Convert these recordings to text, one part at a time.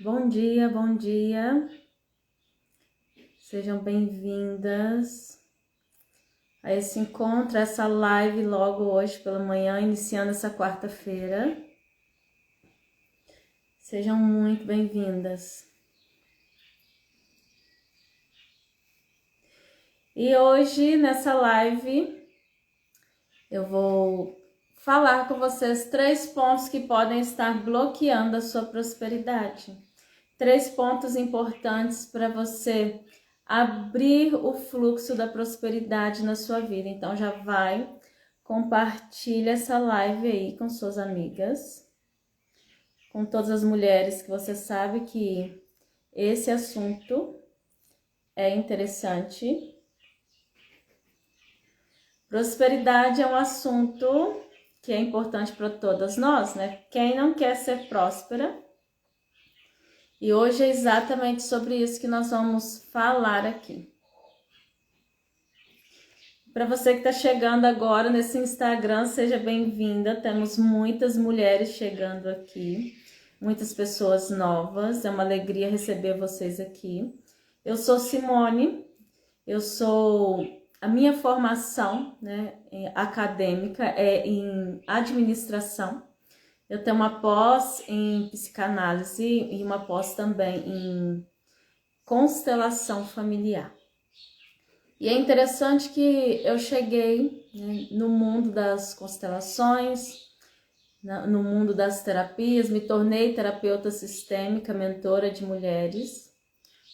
Bom dia, bom dia. Sejam bem-vindas a esse encontro, a essa live logo hoje pela manhã, iniciando essa quarta-feira. Sejam muito bem-vindas. E hoje, nessa live, eu vou falar com vocês 3 pontos que podem estar bloqueando a sua prosperidade. 3 pontos importantes para você abrir o fluxo da prosperidade na sua vida. Então já vai, compartilha essa live aí com suas amigas, com todas as mulheres que você sabe que esse assunto é interessante. Prosperidade é um assunto que é importante para todas nós, né? Quem não quer ser próspera? E hoje é exatamente sobre isso que nós vamos falar aqui. Para você que está chegando agora nesse Instagram, seja bem-vinda. Temos muitas mulheres chegando aqui, muitas pessoas novas. É uma alegria receber vocês aqui. Eu sou Simone, a minha formação, né, acadêmica é em administração. Eu tenho uma pós em psicanálise e uma pós também em constelação familiar. E é interessante que eu cheguei, né, no mundo das constelações, no mundo das terapias, me tornei terapeuta sistêmica, mentora de mulheres,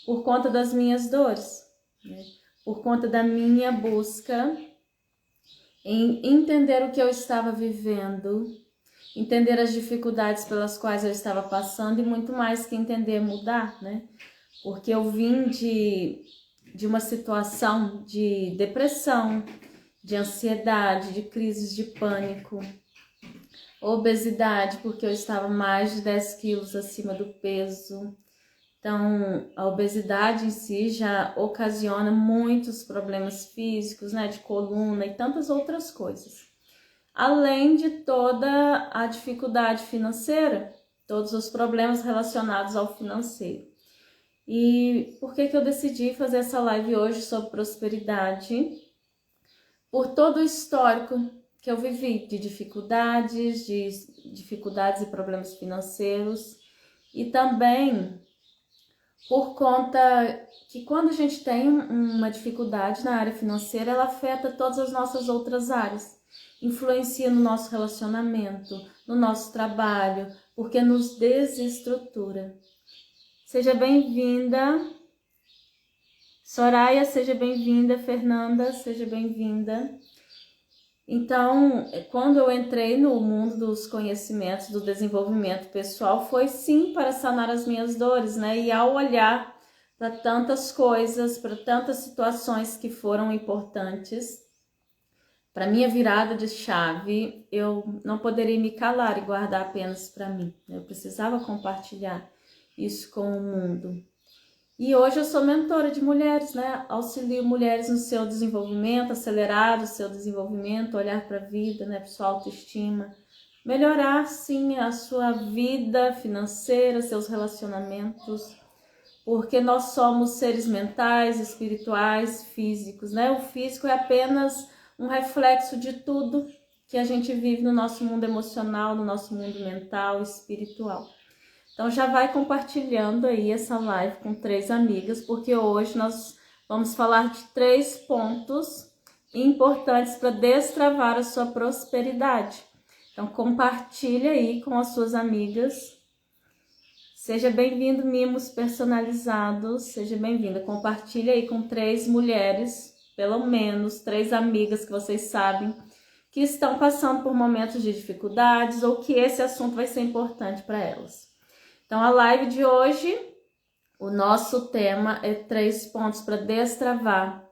por conta das minhas dores, né, por conta da minha busca em entender o que eu estava vivendo, entender as dificuldades pelas quais eu estava passando e muito mais que entender, mudar, né? Porque eu vim de uma situação de depressão, de ansiedade, de crises de pânico, obesidade, porque eu estava mais de 10 quilos acima do peso. Então, a obesidade em si já ocasiona muitos problemas físicos, né, de coluna e tantas outras coisas. Além de toda a dificuldade financeira, todos os problemas relacionados ao financeiro. E por que eu decidi fazer essa live hoje sobre prosperidade? Por todo o histórico que eu vivi de dificuldades e problemas financeiros, e também por conta que quando a gente tem uma dificuldade na área financeira, ela afeta todas as nossas outras áreas. Influencia no nosso relacionamento, no nosso trabalho, porque nos desestrutura. Seja bem-vinda, Soraya, seja bem-vinda, Fernanda, seja bem-vinda. Então, quando eu entrei no mundo dos conhecimentos, do desenvolvimento pessoal, foi sim para sanar as minhas dores, né? E ao olhar para tantas coisas, para tantas situações que foram importantes, para minha virada de chave, eu não poderia me calar e guardar apenas para mim. Eu precisava compartilhar isso com o mundo. E hoje eu sou mentora de mulheres, né? Auxilio mulheres no seu desenvolvimento, acelerar o seu desenvolvimento, olhar para a vida, né? Para sua autoestima, melhorar sim a sua vida financeira, seus relacionamentos, porque nós somos seres mentais, espirituais, físicos, né? O físico é apenas um reflexo de tudo que a gente vive no nosso mundo emocional, no nosso mundo mental, espiritual. Então já vai compartilhando aí essa live com 3 amigas, porque hoje nós vamos falar de 3 pontos importantes para destravar a sua prosperidade. Então compartilha aí com as suas amigas. Seja bem-vindo, mimos personalizados, seja bem-vinda. Compartilha aí com 3 mulheres, pelo menos 3 amigas que vocês sabem que estão passando por momentos de dificuldades ou que esse assunto vai ser importante para elas. Então, a live de hoje, o nosso tema é 3 pontos para destravar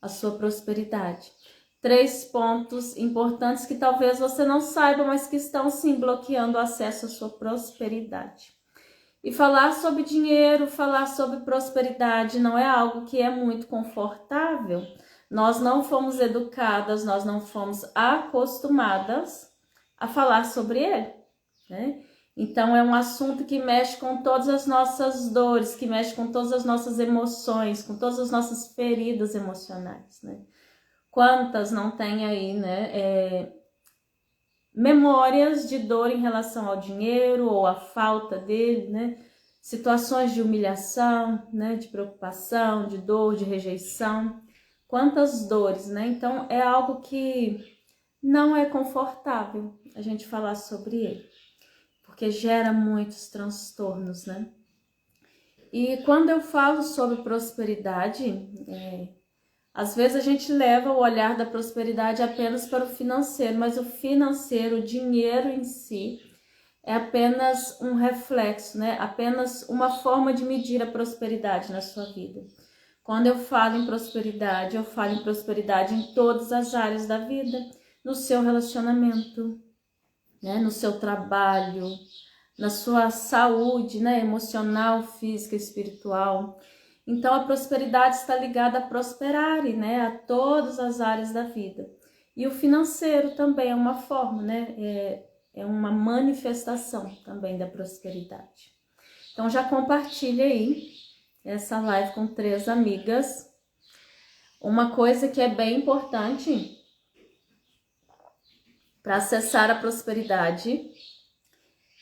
a sua prosperidade. 3 pontos importantes que talvez você não saiba, mas que estão sim bloqueando o acesso à sua prosperidade. E falar sobre dinheiro, falar sobre prosperidade não é algo que é muito confortável. Nós não fomos educadas, nós não fomos acostumadas a falar sobre ele, né? Então é um assunto que mexe com todas as nossas dores, que mexe com todas as nossas emoções, com todas as nossas feridas emocionais, né? Quantas não tem aí, né? Memórias de dor em relação ao dinheiro ou à falta dele, né? Situações de humilhação, né? De preocupação, de dor, de rejeição. Quantas dores, né? Então é algo que não é confortável a gente falar sobre ele, porque gera muitos transtornos, né? E quando eu falo sobre prosperidade, às vezes a gente leva o olhar da prosperidade apenas para o financeiro, mas o financeiro, o dinheiro em si, é apenas um reflexo, né? Apenas uma forma de medir a prosperidade na sua vida. Quando eu falo em prosperidade, eu falo em prosperidade em todas as áreas da vida, no seu relacionamento, né? No seu trabalho, na sua saúde, né? Emocional, física, espiritual. Então a prosperidade está ligada a prosperar, né? A todas as áreas da vida. E o financeiro também é uma forma, né? É uma manifestação também da prosperidade. Então já compartilha aí essa live com 3 amigas. Uma coisa que é bem importante para acessar a prosperidade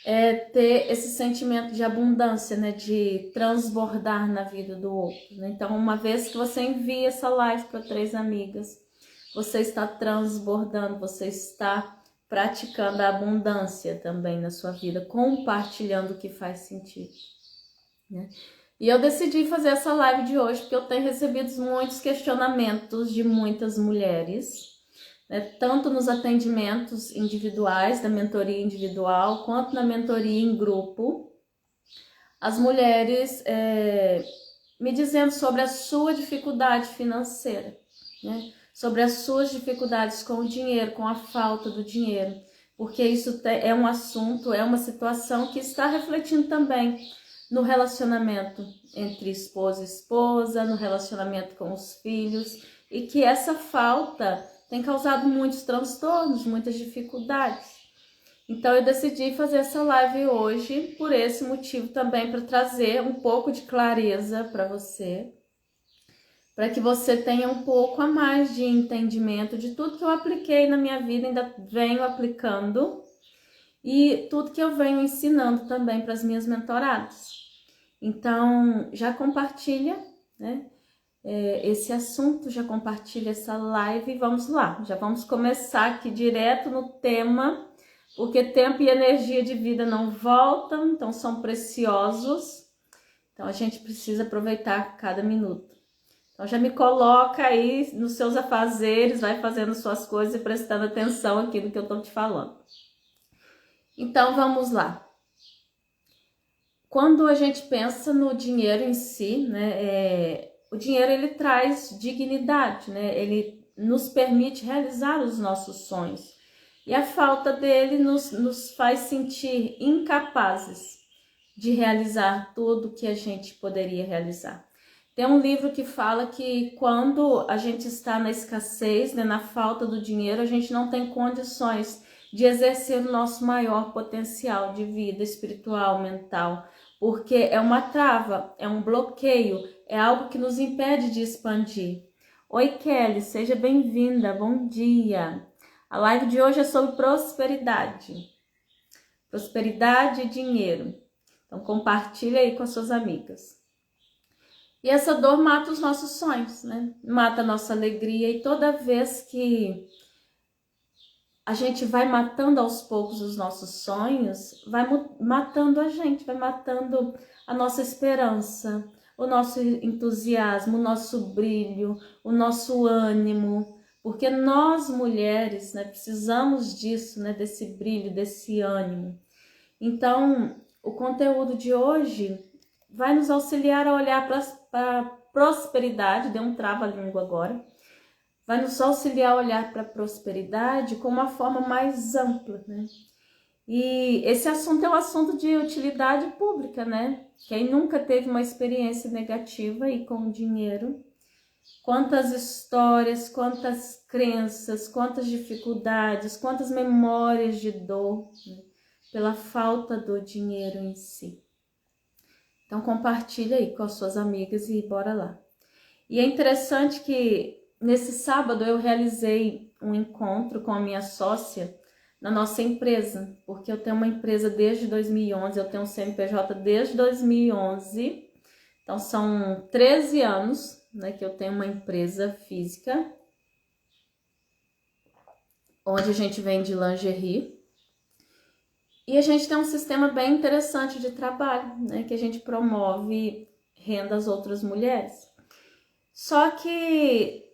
é ter esse sentimento de abundância, né? De transbordar na vida do outro, né? Então, uma vez que você envia essa live para 3 amigas, você está transbordando, você está praticando a abundância também na sua vida, compartilhando o que faz sentido, né? E eu decidi fazer essa live de hoje porque eu tenho recebido muitos questionamentos de muitas mulheres, né, tanto nos atendimentos individuais, da mentoria individual, quanto na mentoria em grupo, as mulheres me dizendo sobre a sua dificuldade financeira, né, sobre as suas dificuldades com o dinheiro, com a falta do dinheiro, porque isso é um assunto, é uma situação que está refletindo também no relacionamento entre esposa e esposa, no relacionamento com os filhos, e que essa falta tem causado muitos transtornos, muitas dificuldades. Então eu decidi fazer essa live hoje por esse motivo também, para trazer um pouco de clareza para você, para que você tenha um pouco a mais de entendimento de tudo que eu apliquei na minha vida, ainda venho aplicando, e tudo que eu venho ensinando também para as minhas mentoradas. Então já compartilha, né? Esse assunto, já compartilha essa live e vamos lá, já vamos começar aqui direto no tema, porque tempo e energia de vida não voltam, então são preciosos, então a gente precisa aproveitar cada minuto. Então já me coloca aí nos seus afazeres, vai fazendo suas coisas e prestando atenção aqui no que eu tô te falando. Então vamos lá. Quando a gente pensa no dinheiro em si, né, o dinheiro ele traz dignidade, né? Ele nos permite realizar os nossos sonhos. E a falta dele nos faz sentir incapazes de realizar tudo que a gente poderia realizar. Tem um livro que fala que quando a gente está na escassez, né, na falta do dinheiro, a gente não tem condições de exercer o nosso maior potencial de vida espiritual, mental, porque é uma trava, é um bloqueio, é algo que nos impede de expandir. Oi Kelly, seja bem-vinda, bom dia. A live de hoje é sobre prosperidade. Prosperidade e dinheiro. Então compartilha aí com as suas amigas. E essa dor mata os nossos sonhos, né? Mata a nossa alegria, e toda vez que a gente vai matando aos poucos os nossos sonhos, vai matando a gente, vai matando a nossa esperança, o nosso entusiasmo, o nosso brilho, o nosso ânimo, porque nós mulheres, né, precisamos disso, né, desse brilho, desse ânimo. Então, o conteúdo de hoje vai nos auxiliar a olhar para a prosperidade, deu um trava-língua agora, vai nos auxiliar a olhar para a prosperidade com uma forma mais ampla, né? E esse assunto é um assunto de utilidade pública, né? Quem nunca teve uma experiência negativa aí com o dinheiro? Quantas histórias, quantas crenças, quantas dificuldades, quantas memórias de dor, né? pela falta do dinheiro em si. Então compartilha aí com as suas amigas e bora lá. E é interessante que nesse sábado eu realizei um encontro com a minha sócia na nossa empresa, porque eu tenho uma empresa desde 2011, eu tenho um CNPJ desde 2011, então são 13 anos, né, que eu tenho uma empresa física, onde a gente vende lingerie, e a gente tem um sistema bem interessante de trabalho, né, que a gente promove renda às outras mulheres. Só que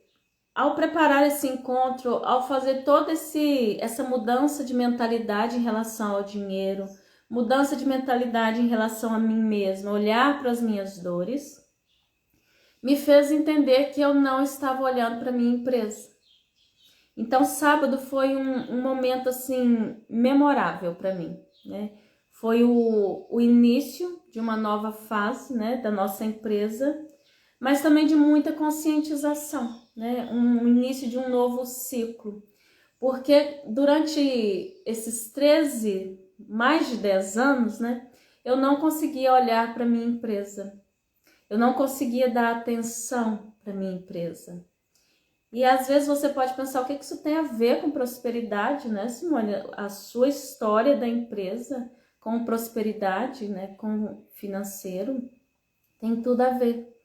ao preparar esse encontro, ao fazer toda essa mudança de mentalidade em relação ao dinheiro, mudança de mentalidade em relação a mim mesma, olhar para as minhas dores, me fez entender que eu não estava olhando para minha empresa. Então, sábado foi um momento assim memorável para mim, né? Foi o início de uma nova fase, né, da nossa empresa, mas também de muita conscientização, né? Um início de um novo ciclo. Porque durante esses mais de 10 anos, né, eu não conseguia olhar para minha empresa. Eu não conseguia dar atenção para minha empresa. E às vezes você pode pensar, o que isso tem a ver com prosperidade, né, Simone? A sua história da empresa com prosperidade, né, com financeiro, tem tudo a ver,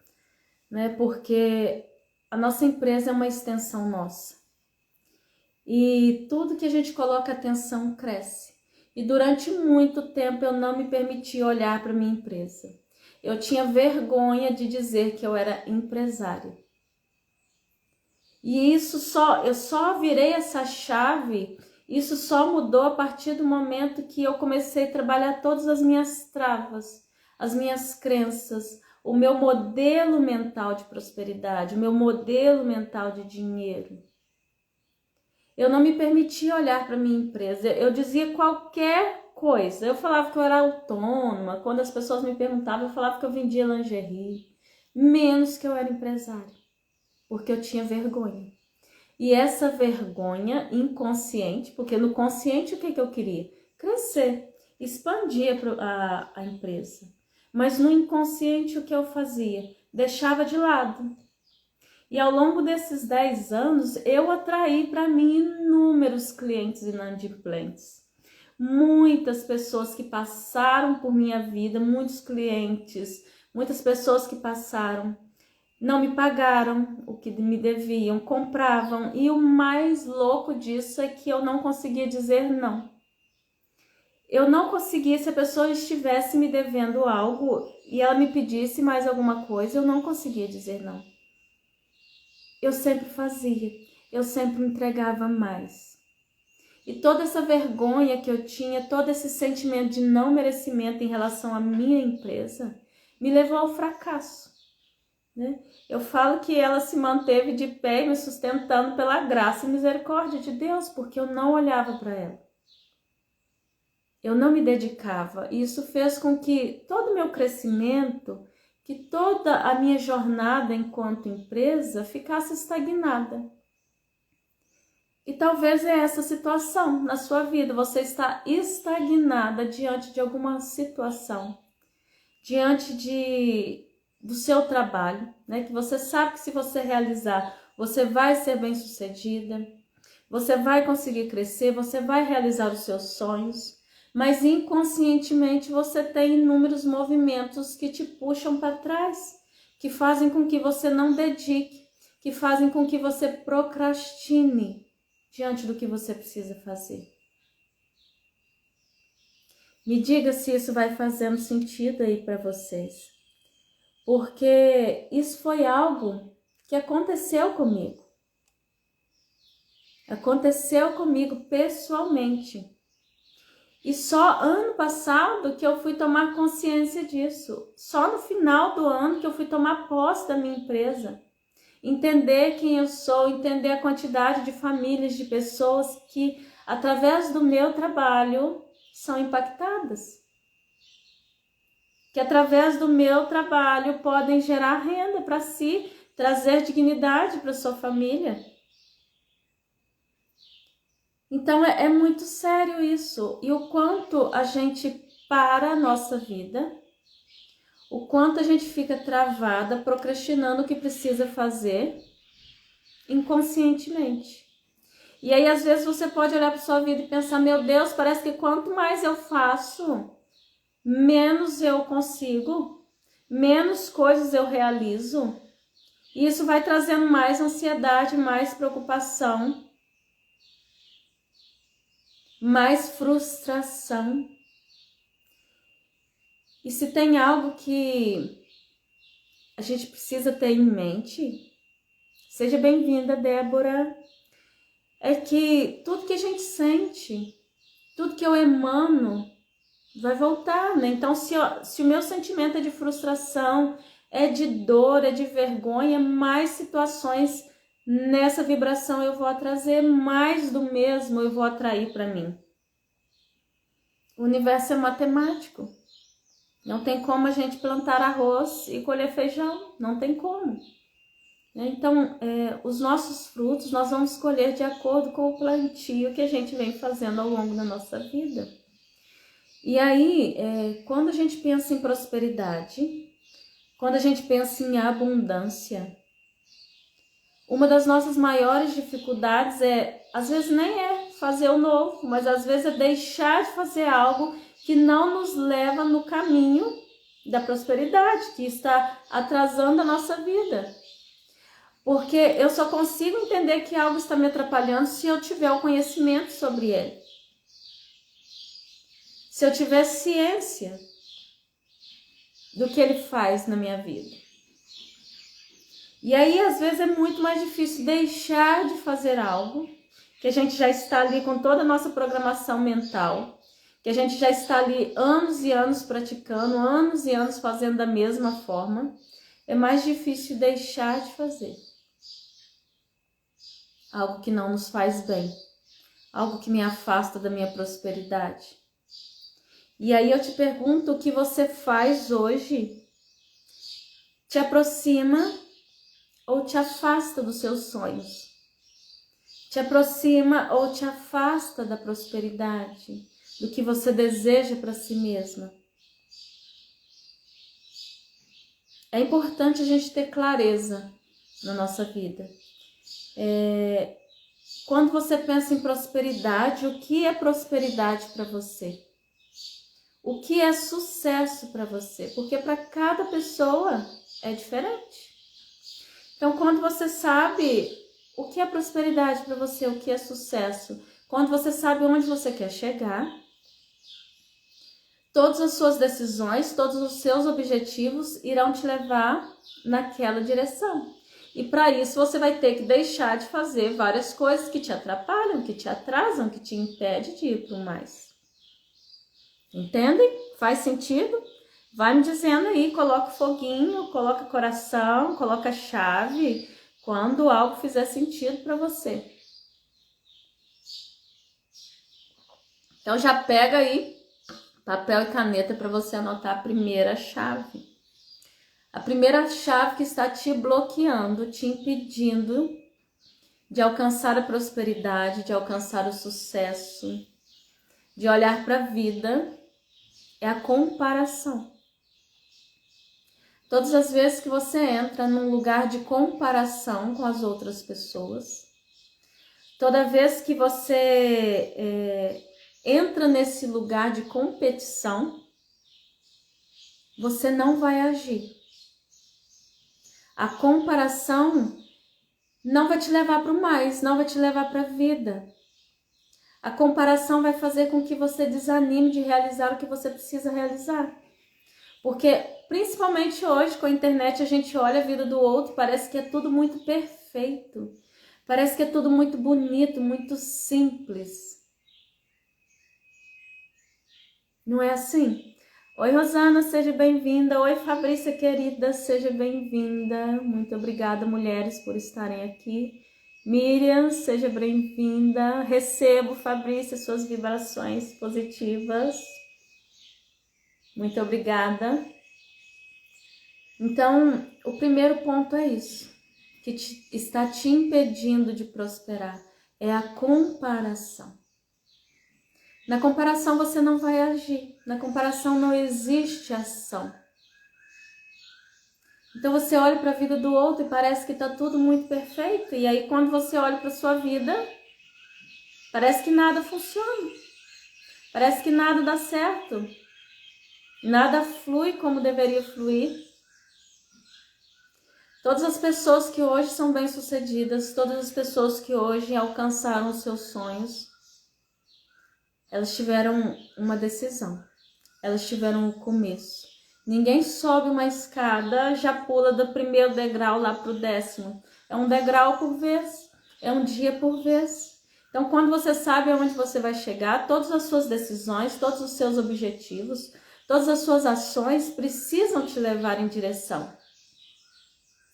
né? Porque a nossa empresa é uma extensão nossa. E tudo que a gente coloca atenção cresce. E durante muito tempo eu não me permiti olhar para minha empresa. Eu tinha vergonha de dizer que eu era empresária. E eu só virei essa chave, isso só mudou a partir do momento que eu comecei a trabalhar todas as minhas travas, as minhas crenças, o meu modelo mental de prosperidade, o meu modelo mental de dinheiro. Eu não me permitia olhar para minha empresa, eu dizia qualquer coisa. Eu falava que eu era autônoma, quando as pessoas me perguntavam, eu falava que eu vendia lingerie, menos que eu era empresária, porque eu tinha vergonha. E essa vergonha inconsciente, porque no consciente o que eu queria? Crescer, expandir a empresa. Mas no inconsciente o que eu fazia? Deixava de lado. E ao longo desses 10 anos, eu atraí para mim inúmeros clientes inadimplentes. Muitas pessoas que passaram por minha vida, muitos clientes, muitas pessoas que passaram, não me pagaram o que me deviam, compravam. E o mais louco disso é que eu não conseguia dizer não. Eu não conseguia, se a pessoa estivesse me devendo algo e ela me pedisse mais alguma coisa, eu não conseguia dizer não. Eu sempre fazia, eu sempre entregava mais. E toda essa vergonha que eu tinha, todo esse sentimento de não merecimento em relação à minha empresa, me levou ao fracasso, né? Eu falo que ela se manteve de pé, me sustentando pela graça e misericórdia de Deus, porque eu não olhava para ela. Eu não me dedicava. E isso fez com que todo o meu crescimento, que toda a minha jornada enquanto empresa ficasse estagnada. E talvez é essa situação na sua vida. Você está estagnada diante de alguma situação, diante do seu trabalho, né? Que você sabe que se você realizar, você vai ser bem-sucedida, você vai conseguir crescer, você vai realizar os seus sonhos, mas inconscientemente você tem inúmeros movimentos que te puxam para trás, que fazem com que você não dedique, que fazem com que você procrastine diante do que você precisa fazer. Me diga se isso vai fazendo sentido aí para vocês. Porque isso foi algo que aconteceu comigo. Aconteceu comigo pessoalmente. E só ano passado que eu fui tomar consciência disso. Só no final do ano que eu fui tomar posse da minha empresa. Entender quem eu sou, entender a quantidade de famílias, de pessoas que, através do meu trabalho, são impactadas. Que através do meu trabalho podem gerar renda para si, trazer dignidade para sua família. Então é muito sério isso. E o quanto a gente para a nossa vida, o quanto a gente fica travada, procrastinando o que precisa fazer inconscientemente. E aí, às vezes, você pode olhar para sua vida e pensar, meu Deus, parece que quanto mais eu faço, menos eu consigo, menos coisas eu realizo. E isso vai trazendo mais ansiedade, mais preocupação, mais frustração. E se tem algo que a gente precisa ter em mente, seja bem-vinda, Débora, é que tudo que a gente sente, tudo que eu emano, vai voltar, né? Então, se o meu sentimento é de frustração, é de dor, é de vergonha, mais situações nessa vibração eu vou trazer, mais do mesmo eu vou atrair para mim. O universo é matemático. Não tem como a gente plantar arroz e colher feijão, não tem como. Então, os nossos frutos nós vamos colher de acordo com o plantio que a gente vem fazendo ao longo da nossa vida. E aí, quando a gente pensa em prosperidade, quando a gente pensa em abundância, uma das nossas maiores dificuldades às vezes nem é fazer o novo, mas às vezes é deixar de fazer algo que não nos leva no caminho da prosperidade, que está atrasando a nossa vida. Porque eu só consigo entender que algo está me atrapalhando se eu tiver o conhecimento sobre ele. Se eu tiver ciência do que ele faz na minha vida. E aí, às vezes, é muito mais difícil deixar de fazer algo, que a gente já está ali com toda a nossa programação mental, que a gente já está ali anos e anos praticando, anos e anos fazendo da mesma forma. É mais difícil deixar de fazer algo que não nos faz bem, algo que me afasta da minha prosperidade. E aí eu te pergunto, o que você faz hoje te aproxima ou te afasta dos seus sonhos? Te aproxima ou te afasta da prosperidade, do que você deseja para si mesma? É importante a gente ter clareza na nossa vida. Quando você pensa em prosperidade, o que é prosperidade para você? O que é sucesso para você? Porque para cada pessoa é diferente. Então, quando você sabe o que é prosperidade para você, o que é sucesso, quando você sabe onde você quer chegar, todas as suas decisões, todos os seus objetivos irão te levar naquela direção. E para isso você vai ter que deixar de fazer várias coisas que te atrapalham, que te atrasam, que te impedem de ir para o mais. Entendem? Faz sentido? Vai me dizendo aí, coloca o foguinho, coloca coração, coloca chave, quando algo fizer sentido para você. Então já pega aí papel e caneta para você anotar a primeira chave. A primeira chave que está te bloqueando, te impedindo de alcançar a prosperidade, de alcançar o sucesso, de olhar para a vida, é a comparação. Todas as vezes que você entra num lugar de comparação com as outras pessoas, toda vez que você entra nesse lugar de competição, você não vai agir. A comparação não vai te levar para o mais, não vai te levar para a vida. A comparação vai fazer com que você desanime de realizar o que você precisa realizar. Porque, principalmente hoje, com a internet, a gente olha a vida do outro, parece que é tudo muito perfeito. Parece que é tudo muito bonito, muito simples. Não é assim? Oi, Rosana, seja bem-vinda. Oi, Fabrícia, querida, seja bem-vinda. Muito obrigada, mulheres, por estarem aqui. Miriam, seja bem-vinda. Recebo, Fabrícia, suas vibrações positivas. Muito obrigada. Então, o primeiro ponto é isso, que está te impedindo de prosperar. é a comparação. Na comparação você não vai agir, na comparação não existe ação. Então você olha para a vida do outro e parece que está tudo muito perfeito, e aí quando você olha para a sua vida, parece que nada funciona, parece que nada dá certo, nada flui como deveria fluir. Todas as pessoas que hoje são bem-sucedidas, todas as pessoas que hoje alcançaram os seus sonhos, elas tiveram uma decisão, elas tiveram um começo. Ninguém sobe uma escada, já pula do primeiro degrau lá para o 10º. É um degrau por vez, é um dia por vez. Então, quando você sabe aonde você vai chegar, todas as suas decisões, todos os seus objetivos, todas as suas ações precisam te levar em direção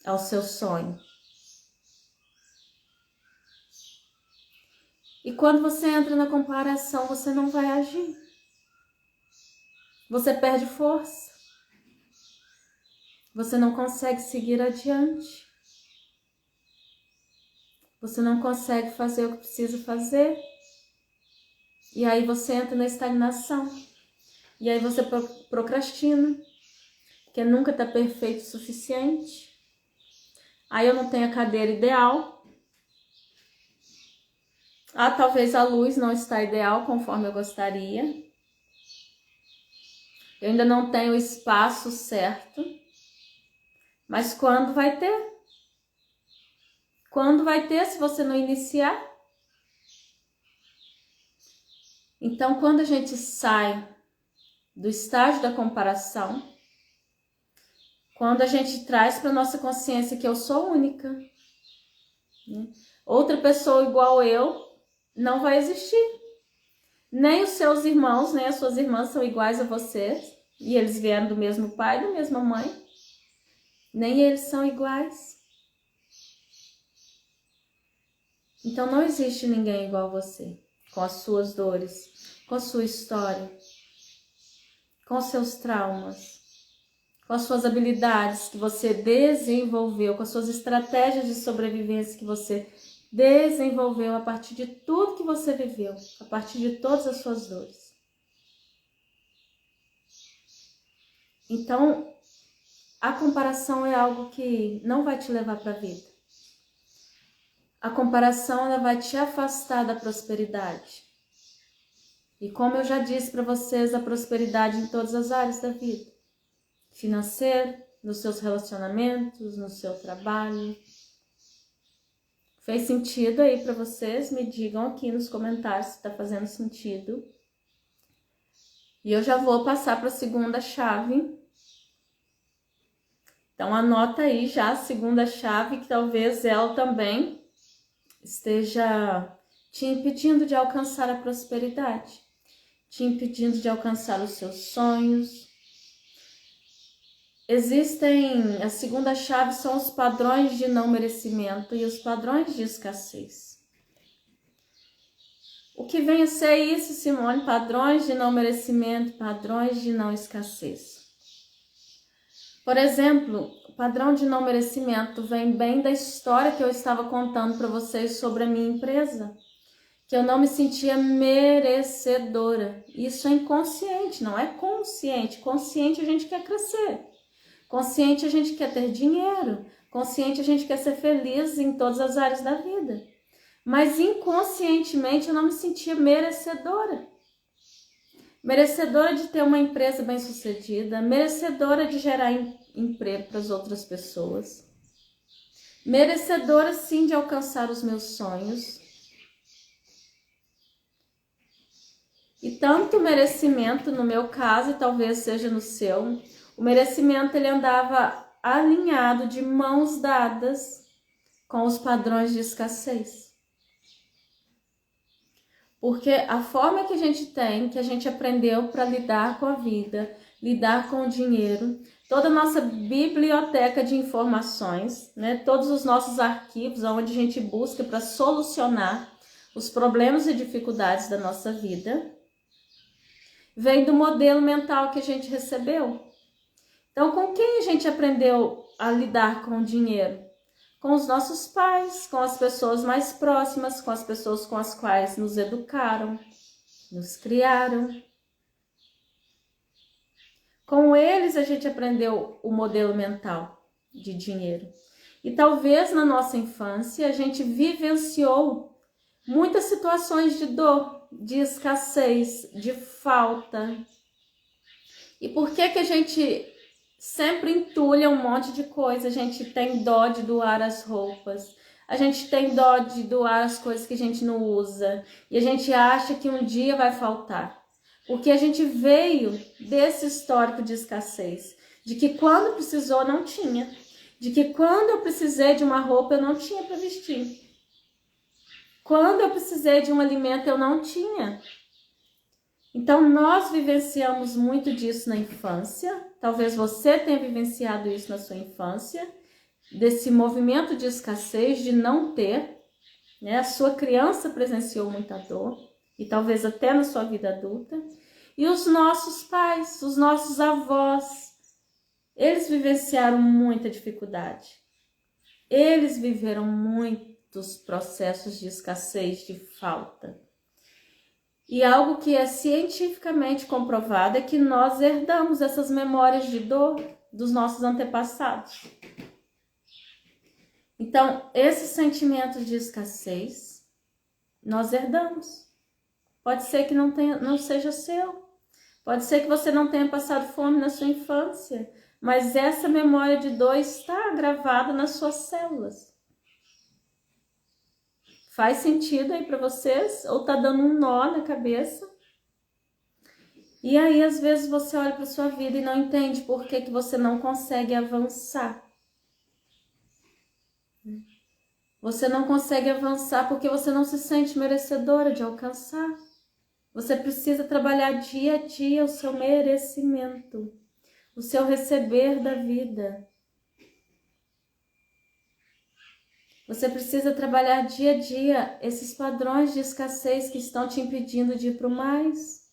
ao seu sonho. E quando você entra na comparação, você não vai agir. Você perde força. Você não consegue seguir adiante. Você não consegue fazer o que precisa fazer. E aí você entra na estagnação. E aí você procrastina, porque nunca está perfeito o suficiente. Aí eu não tenho a cadeira ideal. Talvez a luz não está ideal conforme eu gostaria. Eu ainda não tenho o espaço certo. Mas quando vai ter? Quando vai ter se você não iniciar? Então, quando a gente sai do estágio da comparação, quando a gente traz para nossa consciência que eu sou única, né? Outra pessoa igual eu não vai existir. Nem os seus irmãos, nem as suas irmãs são iguais a vocês, e eles vieram do mesmo pai, da mesma mãe. Nem eles são iguais. Então não existe ninguém igual a você, com as suas dores, com a sua história, com os seus traumas, com as suas habilidades que você desenvolveu, com as suas estratégias de sobrevivência que você desenvolveu a partir de tudo que você viveu, a partir de todas as suas dores. Então, a comparação é algo que não vai te levar para a vida. A comparação ela vai te afastar da prosperidade. E como eu já disse para vocês, a prosperidade em todas as áreas da vida. Financeiro, nos seus relacionamentos, no seu trabalho. Fez sentido aí para vocês? Me digam aqui nos comentários se está fazendo sentido. E eu já vou passar para a segunda chave. Então anota aí já a segunda chave, que talvez ela também esteja te impedindo de alcançar a prosperidade, te impedindo de alcançar os seus sonhos. A segunda chave são os padrões de não merecimento e os padrões de escassez. O que vem a ser isso, Simone? Padrões de não merecimento, padrões de não escassez. Por exemplo, o padrão de não merecimento vem bem da história que eu estava contando para vocês sobre a minha empresa, que eu não me sentia merecedora. Isso é inconsciente, não é consciente. Consciente a gente quer crescer, consciente a gente quer ter dinheiro, consciente a gente quer ser feliz em todas as áreas da vida. Mas inconscientemente eu não me sentia merecedora. Merecedora de ter uma empresa bem-sucedida, merecedora de gerar emprego para as outras pessoas, merecedora sim de alcançar os meus sonhos. E tanto merecimento, no meu caso, e talvez seja no seu, o merecimento ele andava alinhado, de mãos dadas com os padrões de escassez. Porque a forma que a gente tem, que a gente aprendeu para lidar com a vida, lidar com o dinheiro, toda a nossa biblioteca de informações, né, todos os nossos arquivos onde a gente busca para solucionar os problemas e dificuldades da nossa vida, vem do modelo mental que a gente recebeu. Então, com quem a gente aprendeu a lidar com o dinheiro? com os nossos pais, com as pessoas mais próximas, com as pessoas com as quais nos educaram, nos criaram. Com eles a gente aprendeu o modelo mental de dinheiro. E talvez na nossa infância a gente vivenciou muitas situações de dor, de escassez, de falta. E por que a gente sempre entulha um monte de coisa? A gente tem dó de doar as roupas, a gente tem dó de doar as coisas que a gente não usa, e a gente acha que um dia vai faltar. Porque a gente veio desse histórico de escassez, de que quando precisou não tinha, de que quando eu precisei de uma roupa eu não tinha para vestir, quando eu precisei de um alimento eu não tinha. Então nós vivenciamos muito disso na infância, talvez você tenha vivenciado isso na sua infância, desse movimento de escassez, de não ter, né? A sua criança presenciou muita dor, e talvez até na sua vida adulta. E os nossos pais, os nossos avós, eles vivenciaram muita dificuldade. Eles viveram muitos processos de escassez, de falta. E algo que é cientificamente comprovado é que nós herdamos essas memórias de dor dos nossos antepassados. Então, esses sentimentos de escassez, nós herdamos. Pode ser que não seja seu. Pode ser que você não tenha passado fome na sua infância, mas essa memória de dor está gravada nas suas células. Faz sentido aí para vocês? Ou tá dando um nó na cabeça? E aí, às vezes, você olha para sua vida e não entende por que você não consegue avançar. Você não consegue avançar porque você não se sente merecedora de alcançar. Você precisa trabalhar dia a dia o seu merecimento, o seu receber da vida. Você precisa trabalhar dia a dia esses padrões de escassez que estão te impedindo de ir para o mais.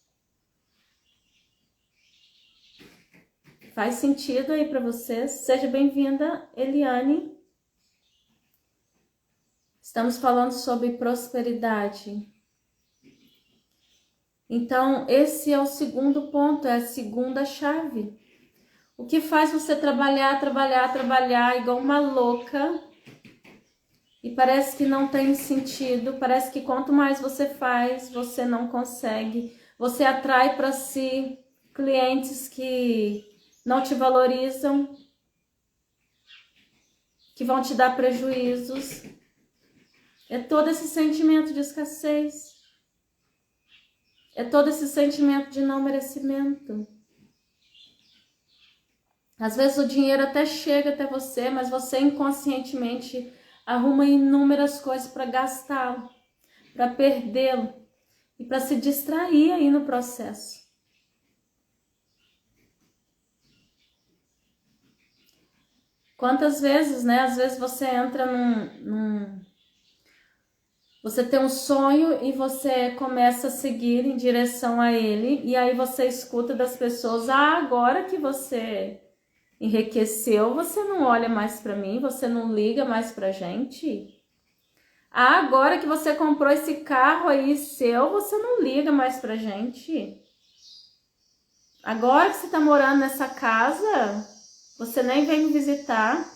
Faz sentido aí para vocês? Seja bem-vinda, Eliane. Estamos falando sobre prosperidade. Então, esse é o segundo ponto, é a segunda chave. O que faz você trabalhar igual uma louca e parece que não tem sentido, parece que quanto mais você faz, você não consegue, você atrai para si clientes que não te valorizam, que vão te dar prejuízos. É todo esse sentimento de escassez. É todo esse sentimento de não merecimento. Às vezes o dinheiro até chega até você, mas você inconscientemente arruma inúmeras coisas para gastá-lo, para perdê-lo e para se distrair aí no processo. Quantas vezes, né? Às vezes você entra Você tem um sonho e você começa a seguir em direção a ele, e aí você escuta das pessoas: agora que você enriqueceu, você não olha mais para mim, você não liga mais pra gente. Agora que você comprou esse carro aí seu, você não liga mais pra gente. Agora que você tá morando nessa casa, você nem vem me visitar.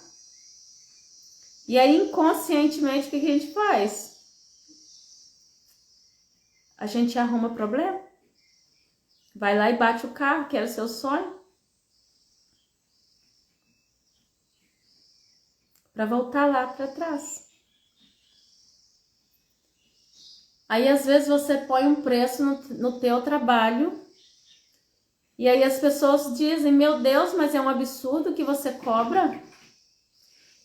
E aí, inconscientemente, o que a gente faz? A gente arruma problema. Vai lá e bate o carro, que era o seu sonho. Para voltar lá para trás. Aí, às vezes, você põe um preço no teu trabalho. E aí as pessoas dizem: meu Deus, mas é um absurdo que você cobra.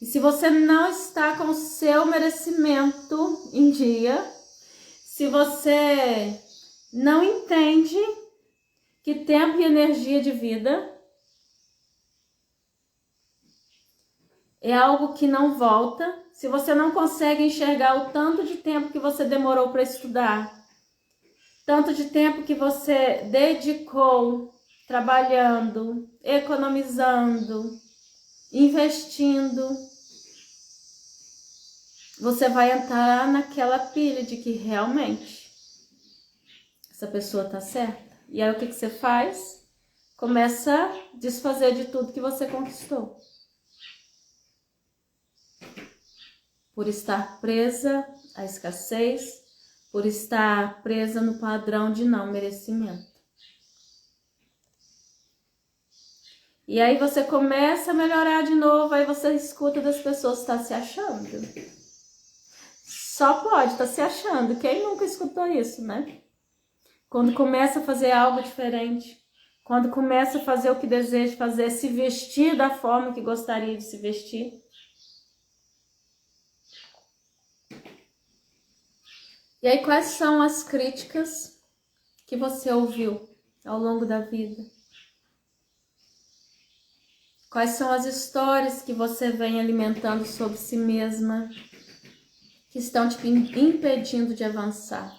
E se você não está com o seu merecimento em dia, se você não entende que tempo e energia de vida é algo que não volta, se você não consegue enxergar o tanto de tempo que você demorou para estudar, tanto de tempo que você dedicou trabalhando, economizando, investindo, você vai entrar naquela pilha de que realmente essa pessoa tá certa. E aí o que você faz? Começa a desfazer de tudo que você conquistou. Por estar presa à escassez, por estar presa no padrão de não merecimento. E aí você começa a melhorar de novo, aí você escuta das pessoas que tá se achando. Só pode estar se achando. Quem nunca escutou isso, né? Quando começa a fazer algo diferente, quando começa a fazer o que deseja fazer, se vestir da forma que gostaria de se vestir. E aí, quais são as críticas que você ouviu ao longo da vida? Quais são as histórias que você vem alimentando sobre si mesma, que estão te impedindo de avançar?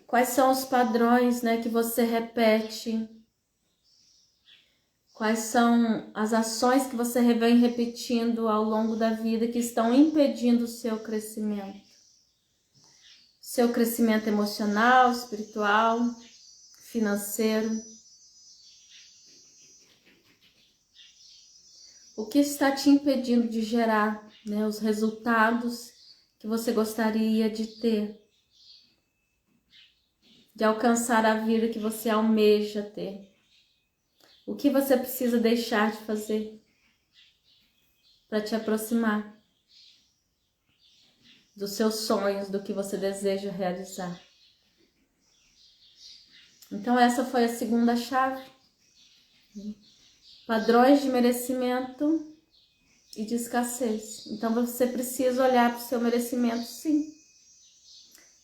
Quais são os padrões, né, que você repete? Quais são as ações que você vem repetindo ao longo da vida que estão impedindo o seu crescimento? Seu crescimento emocional, espiritual, financeiro. O que está te impedindo de gerar, né, os resultados que você gostaria de ter? De alcançar a vida que você almeja ter? O que você precisa deixar de fazer para te aproximar dos seus sonhos, do que você deseja realizar? Então essa foi a segunda chave. Padrões de merecimento e de escassez. Então você precisa olhar para o seu merecimento, sim.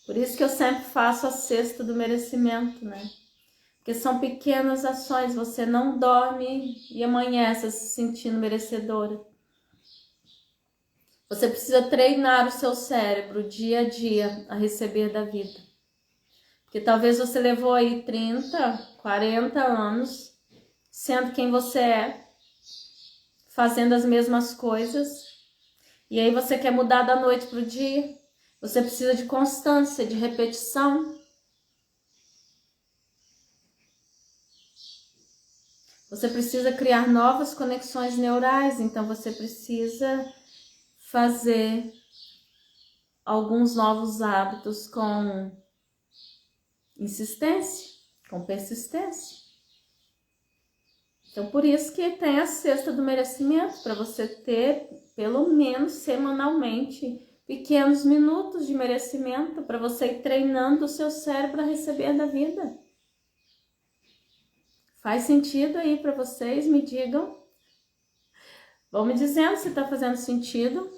Por isso que eu sempre faço a cesta do merecimento, né? Porque são pequenas ações, você não dorme e amanhece se sentindo merecedora. Você precisa treinar o seu cérebro dia a dia a receber da vida. Porque talvez você levou aí 30, 40 anos sendo quem você é, fazendo as mesmas coisas, e aí você quer mudar da noite para o dia. Você precisa de constância, de repetição. Você precisa criar novas conexões neurais, então você precisa fazer alguns novos hábitos com insistência, com persistência. Então, por isso que tem a cesta do merecimento, para você ter, pelo menos semanalmente, pequenos minutos de merecimento, para você ir treinando o seu cérebro a receber da vida. Faz sentido aí para vocês? Me digam. Vão me dizendo se está fazendo sentido.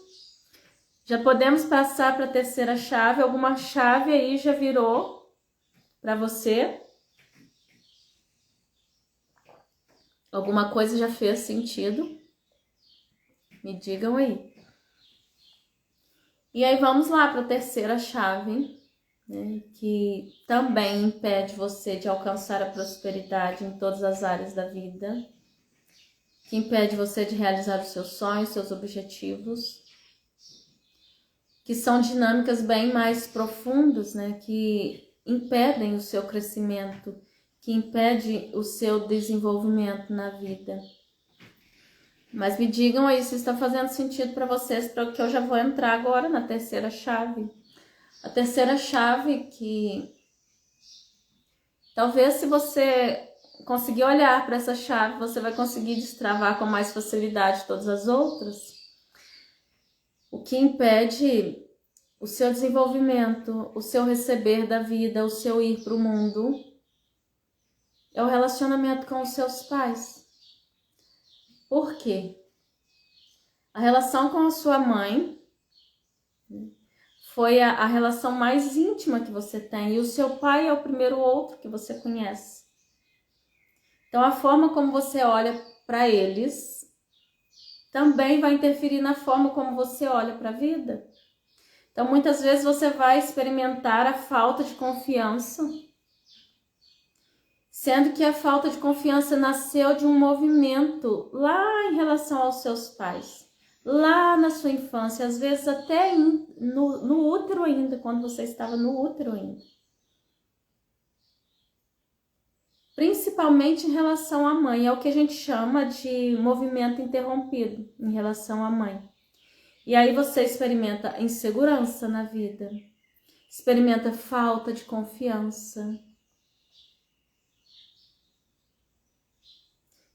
Já podemos passar para a terceira chave. Alguma chave aí já virou para você? Alguma coisa já fez sentido? Me digam aí. E aí vamos lá para a terceira chave, né, que também impede você de alcançar a prosperidade em todas as áreas da vida, que impede você de realizar os seus sonhos, seus objetivos, que são dinâmicas bem mais profundas, né, que impedem o seu crescimento, que impede o seu desenvolvimento na vida. Mas me digam aí se está fazendo sentido para vocês, porque eu já vou entrar agora na terceira chave. A terceira chave que talvez se você conseguir olhar para essa chave, você vai conseguir destravar com mais facilidade todas as outras. O que impede o seu desenvolvimento, o seu receber da vida, o seu ir para o mundo, é o relacionamento com os seus pais. Por quê? A relação com a sua mãe foi a relação mais íntima que você tem, e o seu pai é o primeiro outro que você conhece. Então a forma como você olha para eles também vai interferir na forma como você olha para a vida. Então muitas vezes você vai experimentar a falta de confiança, sendo que a falta de confiança nasceu de um movimento lá em relação aos seus pais. lá na sua infância, às vezes até no útero ainda, quando você estava no útero ainda. Principalmente em relação à mãe, é o que a gente chama de movimento interrompido em relação à mãe. E aí você experimenta insegurança na vida, experimenta falta de confiança,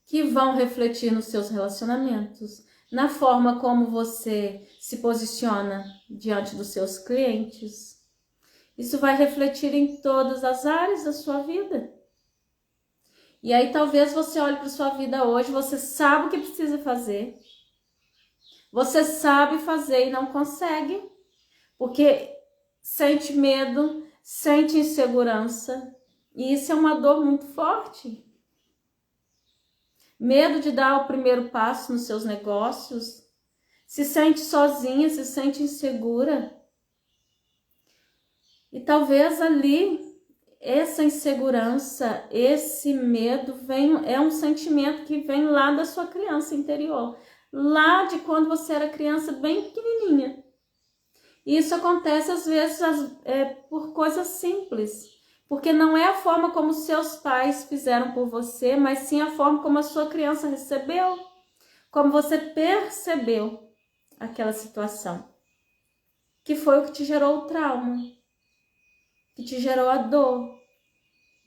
que vão refletir nos seus relacionamentos, na forma como você se posiciona diante dos seus clientes. Isso vai refletir em todas as áreas da sua vida. E aí talvez você olhe para sua vida hoje, você sabe o que precisa fazer, você sabe fazer e não consegue, porque sente medo, sente insegurança, e isso é uma dor muito forte. Medo de dar o primeiro passo nos seus negócios, se sente sozinha, se sente insegura. E talvez ali essa insegurança, esse medo é um sentimento que vem lá da sua criança interior, lá de quando você era criança bem pequenininha. E isso acontece às vezes por coisas simples, porque não é a forma como seus pais fizeram por você, mas sim a forma como a sua criança recebeu, como você percebeu aquela situação, que foi o que te gerou o trauma, que te gerou a dor.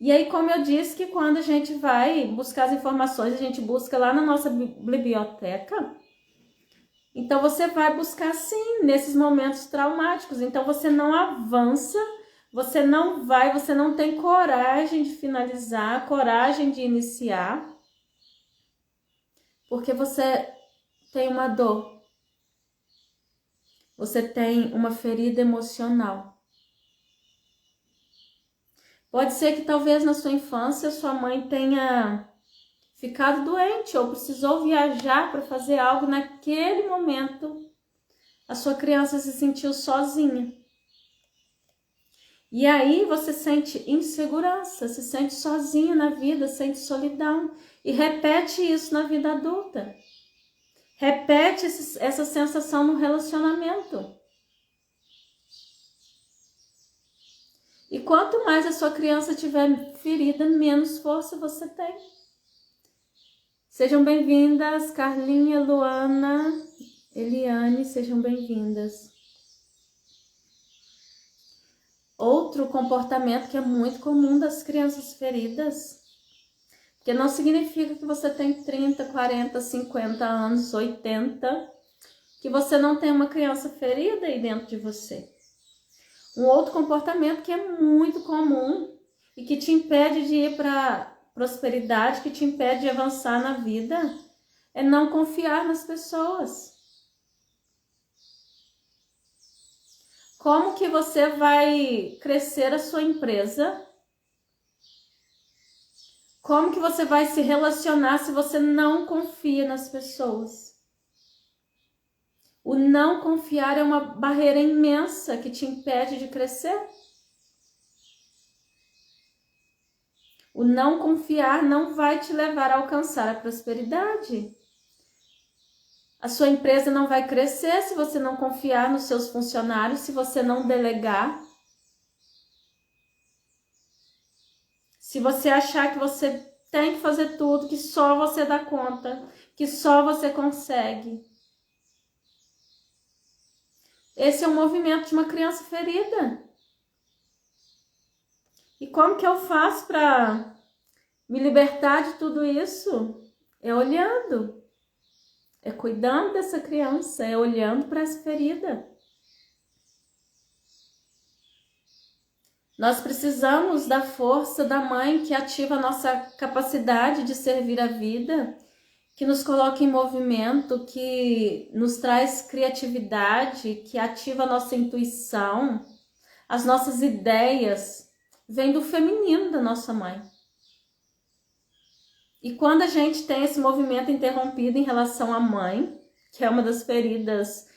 E aí, como eu disse, que quando a gente vai buscar as informações, a gente busca lá na nossa biblioteca, então você vai buscar sim nesses momentos traumáticos. Então você não avança, você não tem coragem de finalizar, coragem de iniciar, porque você tem uma dor, você tem uma ferida emocional. Pode ser que talvez na sua infância sua mãe tenha ficado doente ou precisou viajar para fazer algo naquele momento. A sua criança se sentiu sozinha. E aí você sente insegurança, se sente sozinho na vida, sente solidão. E repete isso na vida adulta. Repete essa sensação no relacionamento. E quanto mais a sua criança tiver ferida, menos força você tem. Sejam bem-vindas, Carlinha, Luana, Eliane, sejam bem-vindas. Outro comportamento que é muito comum das crianças feridas, porque não significa que você tem 30, 40, 50 anos, 80, que você não tem uma criança ferida aí dentro de você. Um outro comportamento que é muito comum e que te impede de ir para prosperidade, que te impede de avançar na vida, é não confiar nas pessoas. Como que você vai crescer a sua empresa? Como que você vai se relacionar se você não confia nas pessoas? O não confiar é uma barreira imensa que te impede de crescer. O não confiar não vai te levar a alcançar a prosperidade. A sua empresa não vai crescer se você não confiar nos seus funcionários, se você não delegar. Se você achar que você tem que fazer tudo, que só você dá conta, que só você consegue. Esse é o movimento de uma criança ferida. E como que eu faço para me libertar de tudo isso? É olhando, é cuidando dessa criança, é olhando para essa ferida. Nós precisamos da força da mãe que ativa a nossa capacidade de servir a vida, que nos coloca em movimento, que nos traz criatividade, que ativa a nossa intuição, as nossas ideias. Vem do feminino da nossa mãe. E quando a gente tem esse movimento interrompido em relação à mãe, que é uma das feridas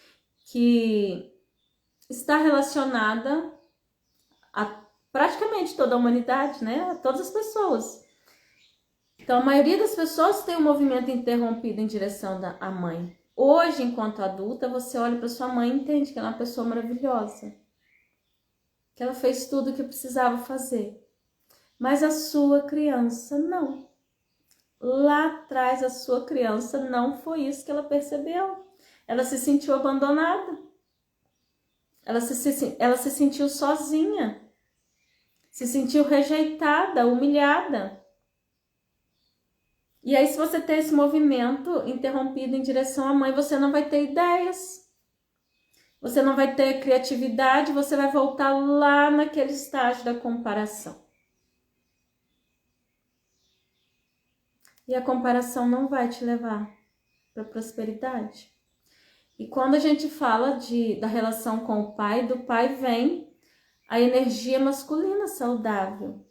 que está relacionada a praticamente toda a humanidade, né? A todas as pessoas. Então, a maioria das pessoas tem um movimento interrompido em direção à mãe. Hoje, enquanto adulta, você olha para sua mãe e entende que ela é uma pessoa maravilhosa, que ela fez tudo o que precisava fazer. Mas a sua criança não. Lá atrás, a sua criança não foi isso que ela percebeu. Ela se sentiu abandonada. Ela se sentiu sozinha. Se sentiu rejeitada, humilhada. E aí, se você ter esse movimento interrompido em direção à mãe, você não vai ter ideias. Você não vai ter criatividade, você vai voltar lá naquele estágio da comparação. E a comparação não vai te levar para a prosperidade. E quando a gente fala da relação com o pai, do pai vem a energia masculina saudável.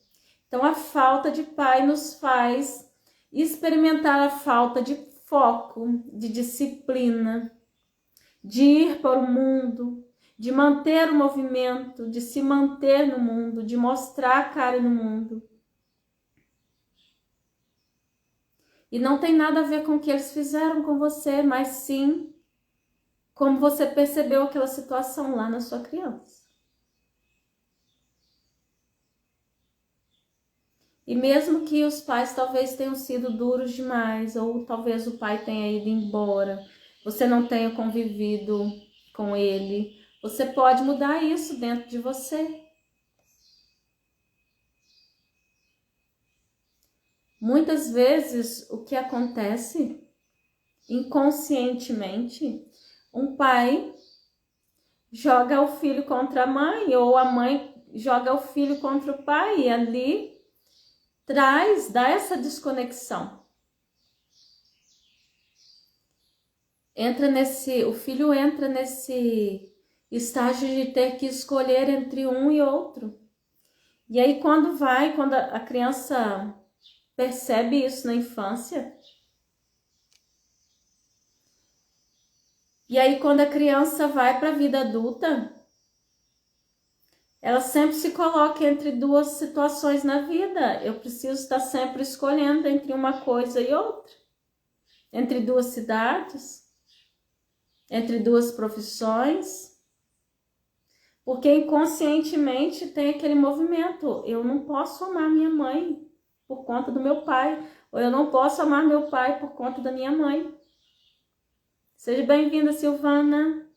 Então, a falta de pai nos faz experimentar a falta de foco, de disciplina, de ir para o mundo, de manter o movimento, de se manter no mundo, de mostrar a cara no mundo. E não tem nada a ver com o que eles fizeram com você, mas sim como você percebeu aquela situação lá na sua criança. E mesmo que os pais talvez tenham sido duros demais, ou talvez o pai tenha ido embora, você não tenha convivido com ele, você pode mudar isso dentro de você. Muitas vezes o que acontece inconscientemente, um pai joga o filho contra a mãe, ou a mãe joga o filho contra o pai, e ali dá essa desconexão. O filho entra nesse estágio de ter que escolher entre um e outro. E aí quando a criança percebe isso na infância, e aí quando a criança vai para a vida adulta, ela sempre se coloca entre duas situações na vida. Eu preciso estar sempre escolhendo entre uma coisa e outra, entre duas cidades, entre duas profissões, porque inconscientemente tem aquele movimento. Eu não posso amar minha mãe por conta do meu pai, ou eu não posso amar meu pai por conta da minha mãe. Seja bem-vinda, Silvana.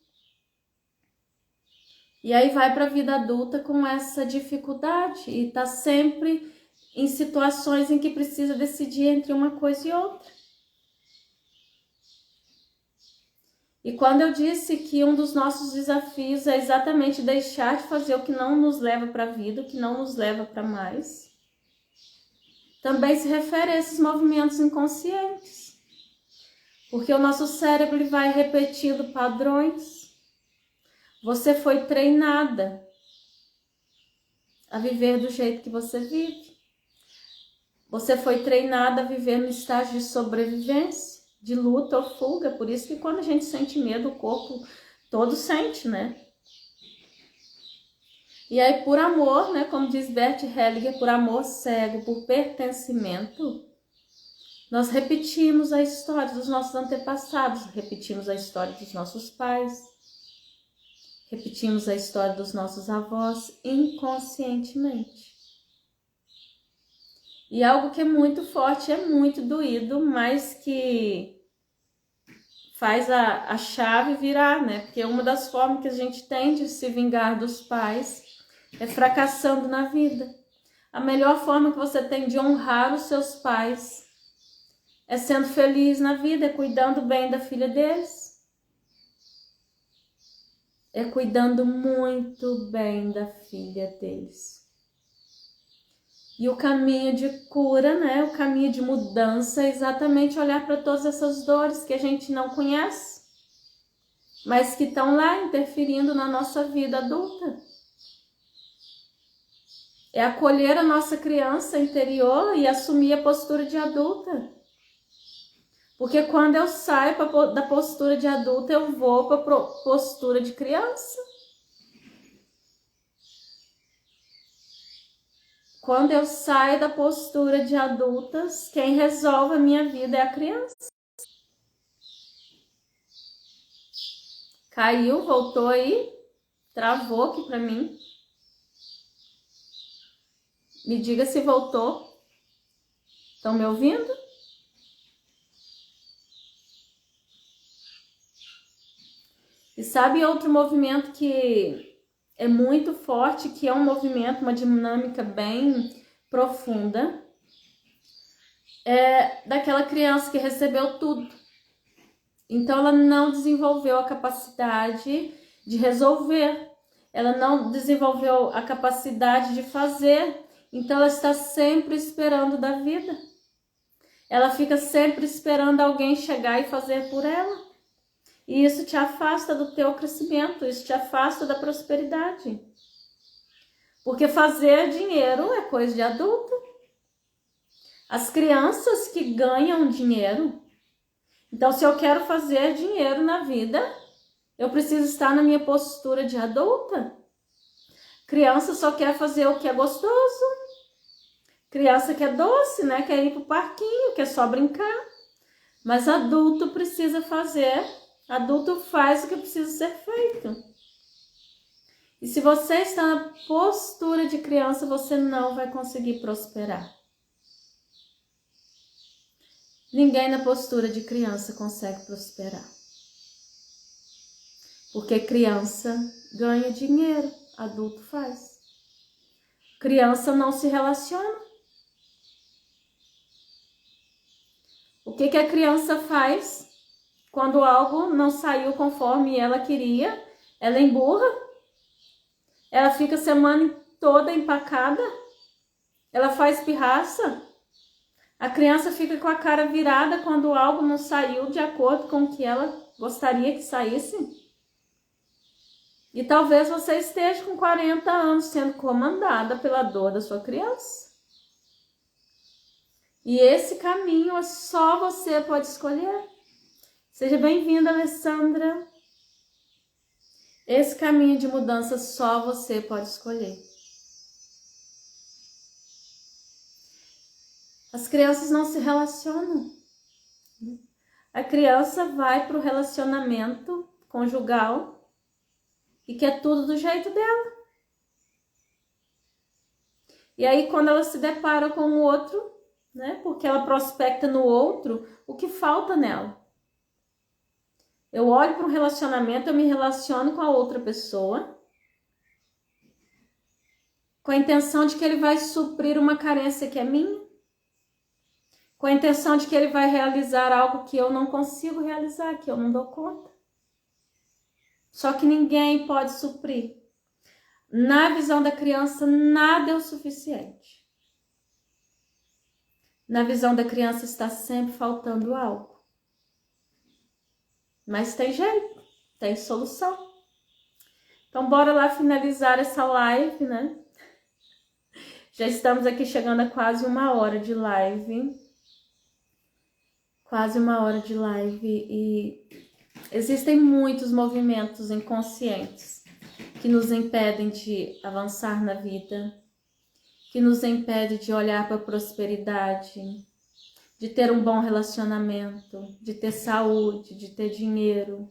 E aí vai para a vida adulta com essa dificuldade e tá sempre em situações em que precisa decidir entre uma coisa e outra. E quando eu disse que um dos nossos desafios é exatamente deixar de fazer o que não nos leva para a vida, o que não nos leva para mais, também se refere a esses movimentos inconscientes. Porque o nosso cérebro ele vai repetindo padrões. Você foi treinada a viver do jeito que você vive. Você foi treinada a viver no estágio de sobrevivência, de luta ou fuga. Por isso que quando a gente sente medo, o corpo todo sente, né? E aí, por amor, né, como diz Bert Hellinger, por amor cego, por pertencimento, nós repetimos a história dos nossos antepassados, repetimos a história dos nossos pais, repetimos a história dos nossos avós inconscientemente. E algo que é muito forte, é muito doído, mas que faz a chave virar, né? Porque uma das formas que a gente tem de se vingar dos pais é fracassando na vida. A melhor forma que você tem de honrar os seus pais é sendo feliz na vida, é cuidando bem da filha deles. É cuidando muito bem da filha deles. E o caminho de cura, né? O caminho de mudança é exatamente olhar para todas essas dores que a gente não conhece, mas que estão lá interferindo na nossa vida adulta. É acolher a nossa criança interior e assumir a postura de adulta. Porque quando eu saio da postura de adulta, eu vou para a postura de criança. Quando eu saio da postura de adultas, quem resolve a minha vida é a criança. Caiu, voltou aí, travou aqui pra mim. Me diga se voltou. Estão me ouvindo? E sabe outro movimento que é muito forte, que é um movimento, uma dinâmica bem profunda? É daquela criança que recebeu tudo. Então ela não desenvolveu a capacidade de resolver. Ela não desenvolveu a capacidade de fazer. Então ela está sempre esperando da vida. Ela fica sempre esperando alguém chegar e fazer por ela. E isso te afasta do teu crescimento, isso te afasta da prosperidade. Porque fazer dinheiro é coisa de adulto. As crianças que ganham dinheiro. Então, se eu quero fazer dinheiro na vida, eu preciso estar na minha postura de adulta. Criança só quer fazer o que é gostoso. Criança quer doce, né? Quer ir pro parquinho, quer só brincar. Mas adulto precisa fazer. Adulto faz o que precisa ser feito. E se você está na postura de criança, você não vai conseguir prosperar. Ninguém na postura de criança consegue prosperar. Porque criança ganha dinheiro, adulto faz. Criança não se relaciona. O que a criança faz quando algo não saiu conforme ela queria? Ela emburra. Ela fica a semana toda empacada. Ela faz pirraça. A criança fica com a cara virada quando algo não saiu de acordo com o que ela gostaria que saísse. E talvez você esteja com 40 anos sendo comandada pela dor da sua criança. E esse caminho só você pode escolher. Seja bem-vinda, Alessandra. Esse caminho de mudança só você pode escolher. As crianças não se relacionam. A criança vai para o relacionamento conjugal e quer tudo do jeito dela. E aí, quando ela se depara com o outro, né, porque ela prospecta no outro, o que falta nela? Eu olho para um relacionamento, eu me relaciono com a outra pessoa com a intenção de que ele vai suprir uma carência que é minha, com a intenção de que ele vai realizar algo que eu não consigo realizar, que eu não dou conta. Só que ninguém pode suprir. Na visão da criança, nada é o suficiente. Na visão da criança está sempre faltando algo. Mas tem jeito, tem solução. Então bora lá finalizar essa live, né? Já estamos aqui chegando a quase 1 hora de live. Quase 1 hora de live e existem muitos movimentos inconscientes que nos impedem de avançar na vida, que nos impedem de olhar para a prosperidade, de ter um bom relacionamento, de ter saúde, de ter dinheiro.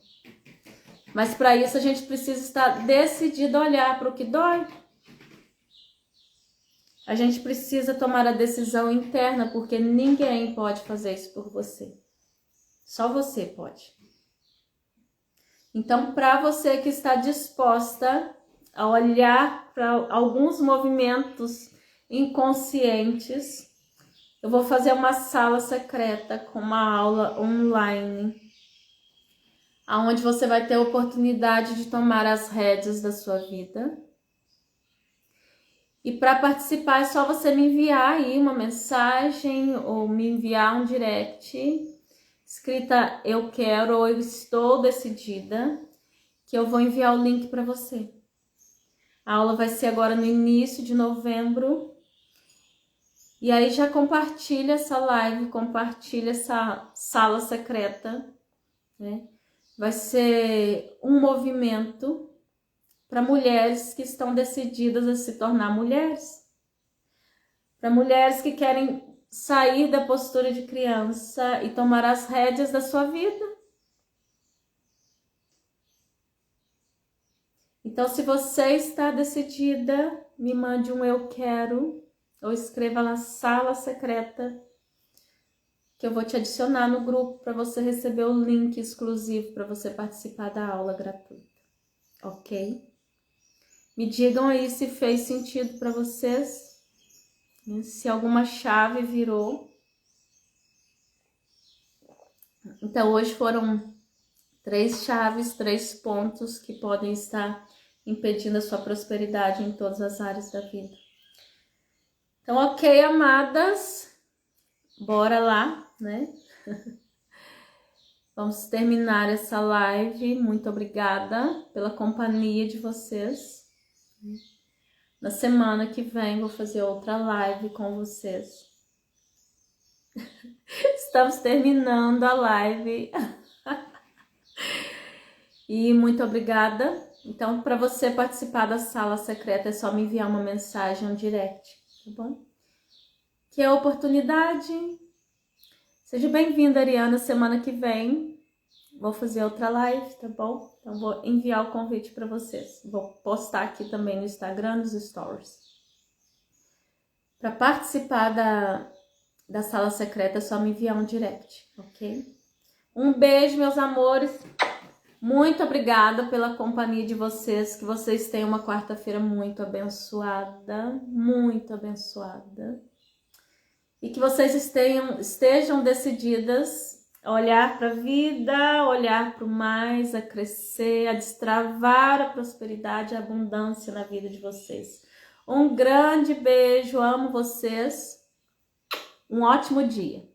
Mas para isso a gente precisa estar decidido a olhar para o que dói. A gente precisa tomar a decisão interna, porque ninguém pode fazer isso por você. Só você pode. Então, para você que está disposta a olhar para alguns movimentos inconscientes, eu vou fazer uma sala secreta com uma aula online, onde você vai ter a oportunidade de tomar as rédeas da sua vida. E para participar é só você me enviar aí uma mensagem ou me enviar um direct escrita eu quero ou eu estou decidida, que eu vou enviar o link para você. A aula vai ser agora no início de novembro. E aí já compartilha essa live, compartilha essa sala secreta, né? Vai ser um movimento para mulheres que estão decididas a se tornar mulheres. Para mulheres que querem sair da postura de criança e tomar as rédeas da sua vida. Então, se você está decidida, me mande um eu quero ou escreva na sala secreta que eu vou te adicionar no grupo para você receber o link exclusivo para você participar da aula gratuita, ok? Me digam aí se fez sentido para vocês, se alguma chave virou. Então, hoje foram 3 chaves, 3 pontos que podem estar impedindo a sua prosperidade em todas as áreas da vida. Então, ok, amadas, bora lá, né? Vamos terminar essa live. Muito obrigada pela companhia de vocês. Na semana que vem vou fazer outra live com vocês. Estamos terminando a live. E muito obrigada. Então, para você participar da sala secreta, é só me enviar uma mensagem, um direct, tá bom? Que é a oportunidade. Seja bem-vinda, Ariana. Semana que vem vou fazer outra live, tá bom? Então, vou enviar o convite para vocês. Vou postar aqui também no Instagram, nos stories. Para participar da sala secreta, é só me enviar um direct, ok? Um beijo, meus amores. Muito obrigada pela companhia de vocês, que vocês tenham uma quarta-feira muito abençoada, e que vocês estejam decididas a olhar para a vida, olhar para o mais, a crescer, a destravar a prosperidade e a abundância na vida de vocês. Um grande beijo, amo vocês, um ótimo dia.